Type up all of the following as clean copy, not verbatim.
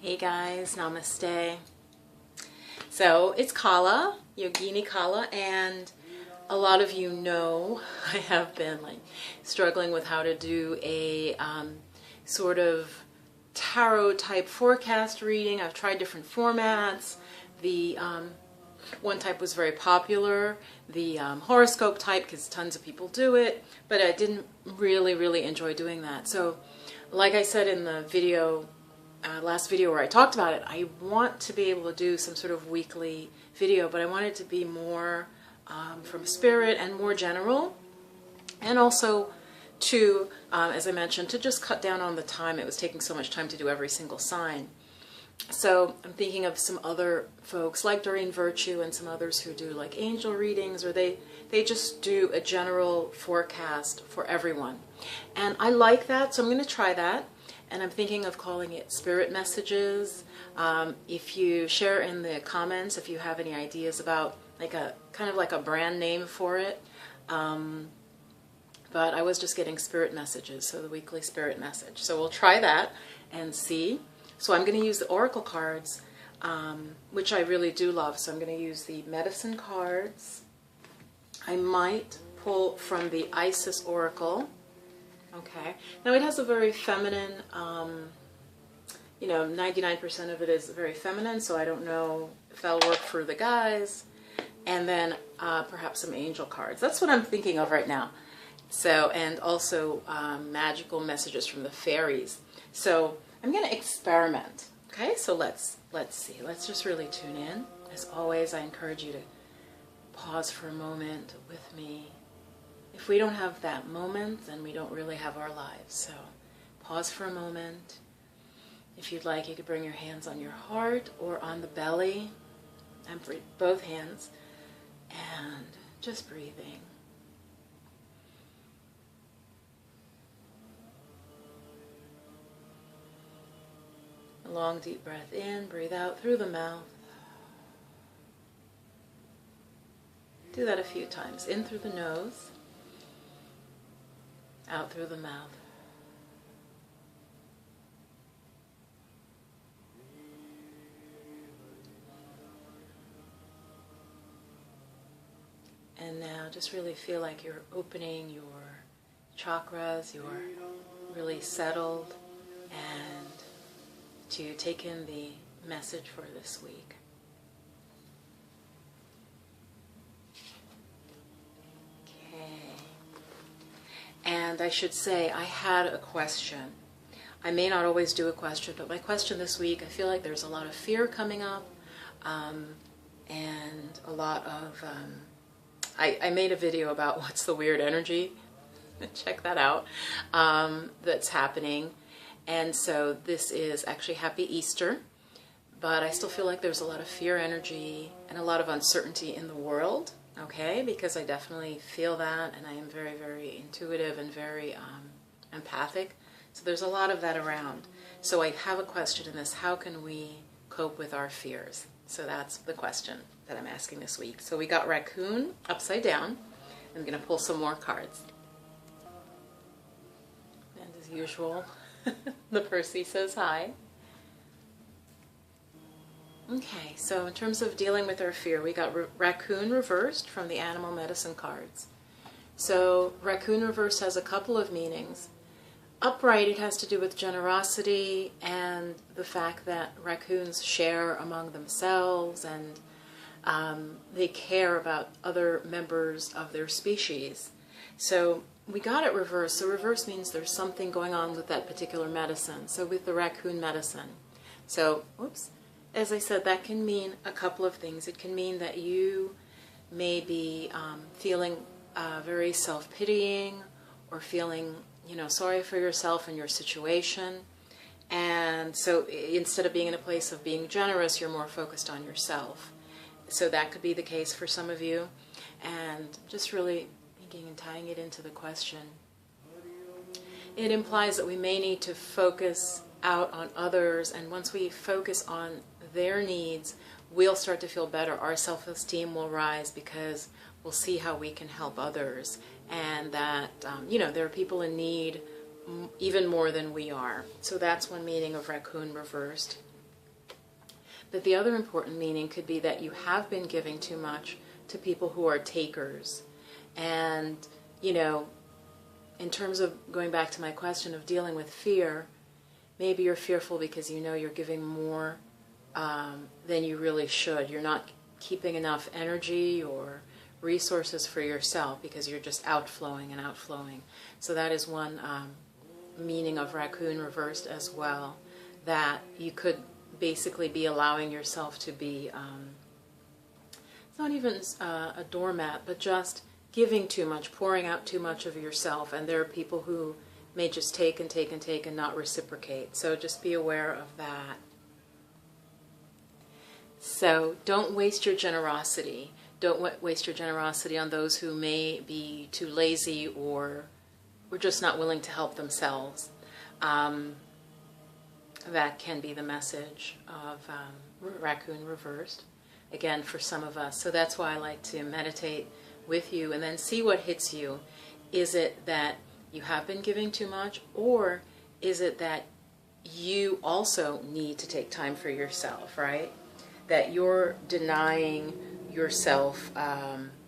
Hey guys, namaste. So it's Kala, Yogini Kala, and a lot of you know I have been struggling with how to do a sort of tarot type forecast reading. I've tried different formats. The one type was very popular, the horoscope type, because tons of people do it, but I didn't really enjoy doing that. So like I said in the video, last video where I talked about it, I want to be able to do some sort of weekly video, but I want it to be more from spirit and more general, and also to, as I mentioned, to just cut down on the time. It was taking so much time to do every single sign. So I'm thinking of some other folks like Doreen Virtue and some others who do like angel readings, or they just do a general forecast for everyone. And I like that, so I'm going to try that. And I'm thinking of calling it Spirit Messages. If you share in the comments if you have any ideas about kind of like a brand name for it. But I was just getting Spirit Messages, so the weekly Spirit Message. So we'll try that and see. So I'm going to use the Oracle cards, which I really do love. So I'm going to use the Medicine cards. I might pull from the Isis Oracle. Okay. Now it has a very feminine, 99% of it is very feminine, so I don't know if that'll work for the guys. And then perhaps some angel cards. That's what I'm thinking of right now. So, and also magical messages from the fairies. So I'm going to experiment. Okay, so let's see. Let's just really tune in. As always, I encourage you to pause for a moment with me. If we don't have that moment, then we don't really have our lives. So pause for a moment. If you'd like, you could bring your hands on your heart or on the belly, and both hands, and just breathing. A long, deep breath in, breathe out through the mouth. Do that a few times. In through the nose, out through the mouth. And now just really feel like you're opening your chakras, you're really settled, and to take in the message for this week. And I should say, I had a question. I may not always do a question, but my question this week, I feel like there's a lot of fear coming up, and a lot of, I made a video about what's the weird energy, check that out, that's happening. And so this is actually Happy Easter, but I still feel like there's a lot of fear energy and a lot of uncertainty in the world. Okay, because I definitely feel that, and I am very intuitive and very empathic. So there's a lot of that around. So I have a question in this: how can we cope with our fears? So that's the question that I'm asking this week. So we got Racoon upside down. I'm going to pull some more cards. And as usual, the Percy says hi. Okay, so in terms of dealing with our fear, we got Racoon reversed from the Animal Medicine cards. So Racoon reversed has a couple of meanings. Upright, it has to do with generosity and the fact that raccoons share among themselves, and they care about other members of their species. So we got it reversed. So reverse means there's something going on with that particular medicine. So with the Racoon medicine. So, whoops. As I said, that can mean a couple of things. It can mean that you may be feeling very self-pitying, or feeling, sorry for yourself and your situation. And so instead of being in a place of being generous, you're more focused on yourself. So that could be the case for some of you. And just really thinking and tying it into the question, it implies that we may need to focus out on others, and once we focus on their needs, we'll start to feel better. Our self-esteem will rise because we'll see how we can help others, and that there are people in need even more than we are. So that's one meaning of Racoon reversed. that the other important meaning could be that you have been giving too much to people who are takers. And, you know, in terms of going back to my question of dealing with fear, maybe you're fearful because you know you're giving more than you really should. You're not keeping enough energy or resources for yourself because you're just outflowing and outflowing. So that is one meaning of Racoon reversed as well, that you could basically be allowing yourself to be, it's not even a doormat, but just giving too much, pouring out too much of yourself, and there are people who may just take and take and take and not reciprocate. So just be aware of that. So don't waste your generosity. Don't waste your generosity on those who may be too lazy or just not willing to help themselves. That can be the message of Racoon reversed, again, for some of us. So that's why I like to meditate with you and then see what hits you. Is it that you have been giving too much, or is it that you also need to take time for yourself, right? That you're denying yourself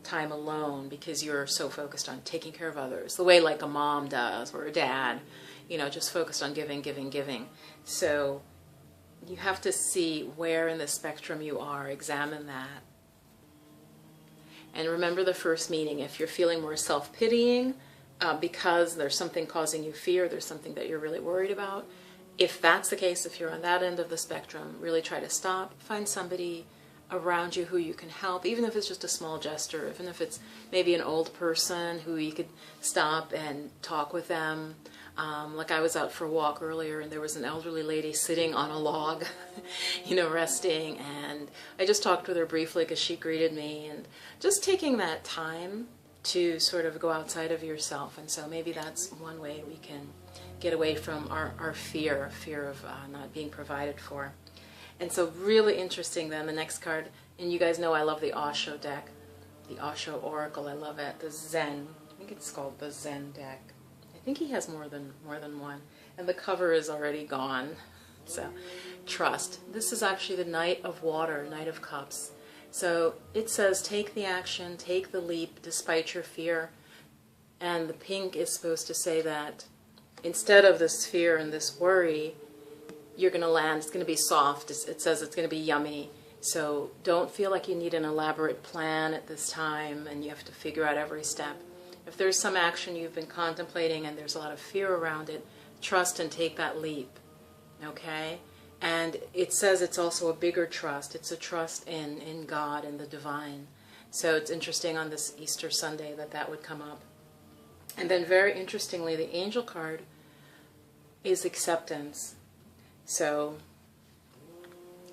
time alone because you're so focused on taking care of others, the way like a mom does or a dad, you know, just focused on giving, giving, giving. So you have to see where in the spectrum you are, examine that. And remember the first meaning, if you're feeling more self-pitying because there's something causing you fear, there's something that you're really worried about, if that's the case, if you're on that end of the spectrum, really try to stop, find somebody around you who you can help, even if it's just a small gesture, even if it's maybe an old person who you could stop and talk with them. Like I was out for a walk earlier and there was an elderly lady sitting on a log, you know, resting, and I just talked with her briefly because she greeted me, and just taking that time to sort of go outside of yourself. And so maybe that's one way we can get away from our fear of not being provided for. And so really interesting then, the next card, and you guys know I love the Osho deck, the Osho Oracle, I love it, the Zen, I think it's called the Zen deck. I think he has more than one, and the cover is already gone. So trust. This is actually the Knight of Water, Knight of Cups. So it says take the action, take the leap despite your fear, and the pink is supposed to say that instead of this fear and this worry, you're going to land, it's going to be soft, it says it's going to be yummy. So don't feel like you need an elaborate plan at this time and you have to figure out every step. If there's some action you've been contemplating and there's a lot of fear around it, trust and take that leap, okay? And it says it's also a bigger trust. It's a trust in God and the divine. So it's interesting on this Easter Sunday that would come up. And then very interestingly, the angel card is acceptance. So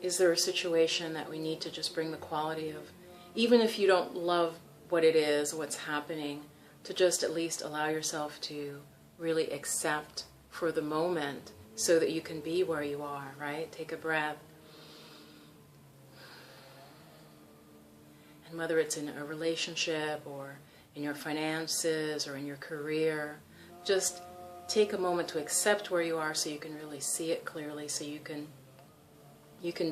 is there a situation that we need to just bring the quality of, even if you don't love what it is, what's happening, to just at least allow yourself to really accept for the moment so that you can be where you are, right? Take a breath. And whether it's in a relationship or in your finances or in your career, just take a moment to accept where you are so you can really see it clearly, so you can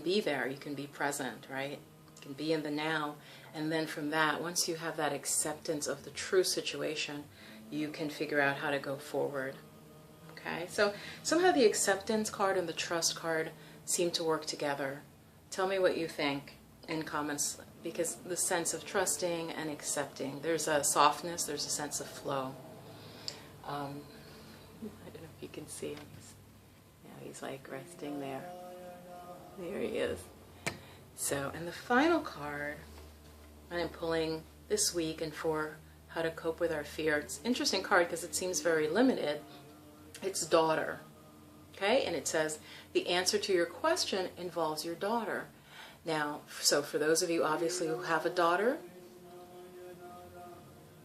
be there, you can be present, right? You can be in the now. And then from that, once you have that acceptance of the true situation, you can figure out how to go forward. Okay? So somehow the acceptance card and the trust card seem to work together. Tell me what you think in comments, because the sense of trusting and accepting, there's a softness, there's a sense of flow. I don't know if you can see him. He's like resting there. There he is. So, and the final card I'm pulling this week and for how to cope with our fear. It's an interesting card because it seems very limited. It's daughter. Okay? And it says, the answer to your question involves your daughter. Now, so for those of you obviously who have a daughter,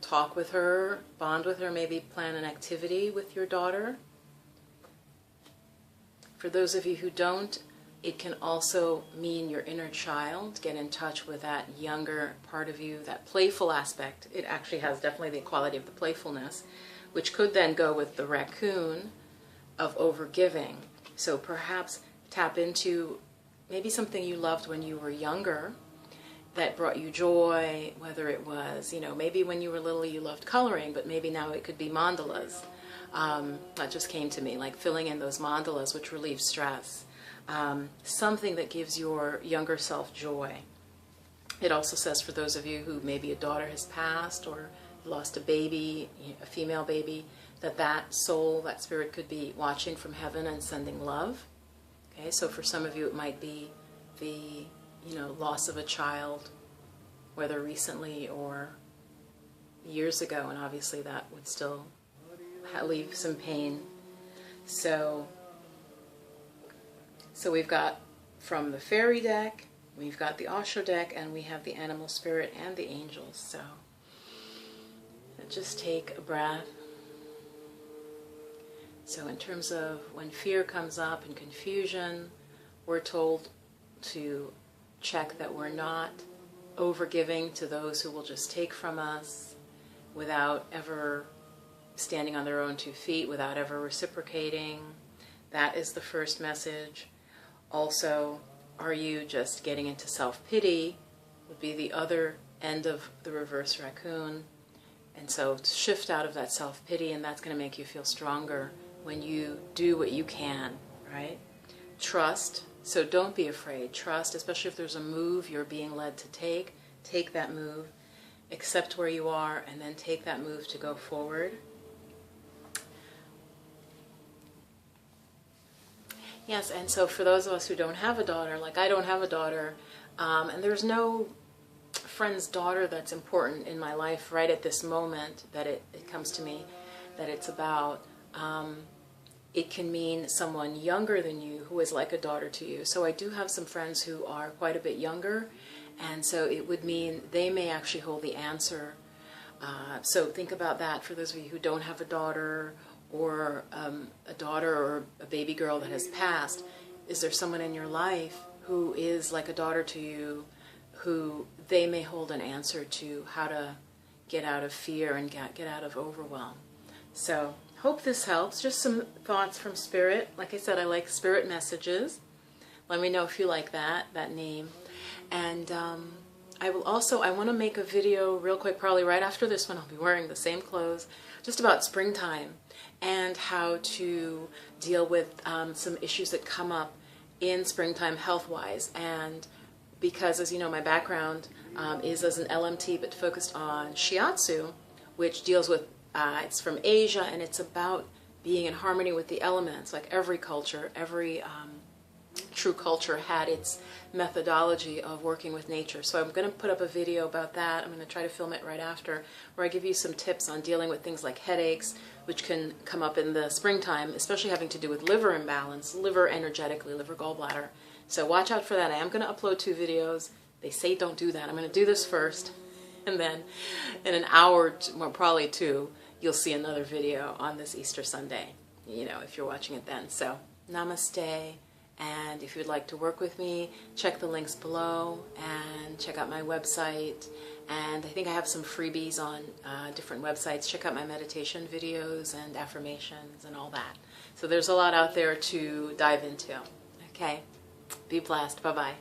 talk with her, bond with her, maybe plan an activity with your daughter. For those of you who don't, it can also mean your inner child. Get in touch with that younger part of you, that playful aspect. It actually has definitely the quality of the playfulness, which could then go with the raccoon of overgiving. So perhaps tap into maybe something you loved when you were younger that brought you joy, whether it was, maybe when you were little you loved coloring, but maybe now it could be mandalas. That just came to me, like filling in those mandalas, which relieve stress. Something that gives your younger self joy. It also says for those of you who maybe a daughter has passed or lost a baby, a female baby, that soul, that spirit could be watching from heaven and sending love. Okay, so for some of you it might be the loss of a child, whether recently or years ago, and obviously that would still leave some pain. So we've got from the fairy deck, we've got the Osho deck, and we have the animal spirit and the angels. So just take a breath. So in terms of when fear comes up and confusion, we're told to check that we're not overgiving to those who will just take from us without ever standing on their own 2 feet, without ever reciprocating. That is the first message. Also, are you just getting into self-pity would be the other end of the reverse raccoon. And so shift out of that self-pity, and that's going to make you feel stronger when you do what you can, right? Trust. So don't be afraid. Trust, especially if there's a move you're being led to take that move. Accept where you are, and then take that move to go forward. Yes, and so for those of us who don't have a daughter, like I don't have a daughter, and there's no friend's daughter that's important in my life right at this moment that it comes to me that it's about. It can mean someone younger than you who is like a daughter to you. So I do have some friends who are quite a bit younger, and so it would mean they may actually hold the answer. So think about that for those of you who don't have a daughter or a daughter or a baby girl that has passed. Is there someone in your life who is like a daughter to you, who they may hold an answer to how to get out of fear and get out of overwhelm? So hope this helps. Just some thoughts from Spirit. Like I said, I like Spirit messages. Let me know if you like that name. And I want to make a video real quick, probably right after this one. I'll be wearing the same clothes, just about springtime and how to deal with some issues that come up in springtime health-wise. And because, as you know, my background is as an LMT, but focused on shiatsu, which deals with it's from Asia, and it's about being in harmony with the elements. Like every culture, every true culture had its methodology of working with nature. So I'm going to put up a video about that. I'm going to try to film it right after, where I give you some tips on dealing with things like headaches, which can come up in the springtime, especially having to do with liver imbalance, liver energetically, liver gallbladder. So watch out for that. I am going to upload 2 videos. They say don't do that. I'm going to do this first, and then in an hour, well, probably 2, you'll see another video on this Easter Sunday, if you're watching it then. So namaste, and if you'd like to work with me, check the links below and check out my website. And I think I have some freebies on different websites. Check out my meditation videos and affirmations and all that. So there's a lot out there to dive into. Okay, be blessed. Bye-bye.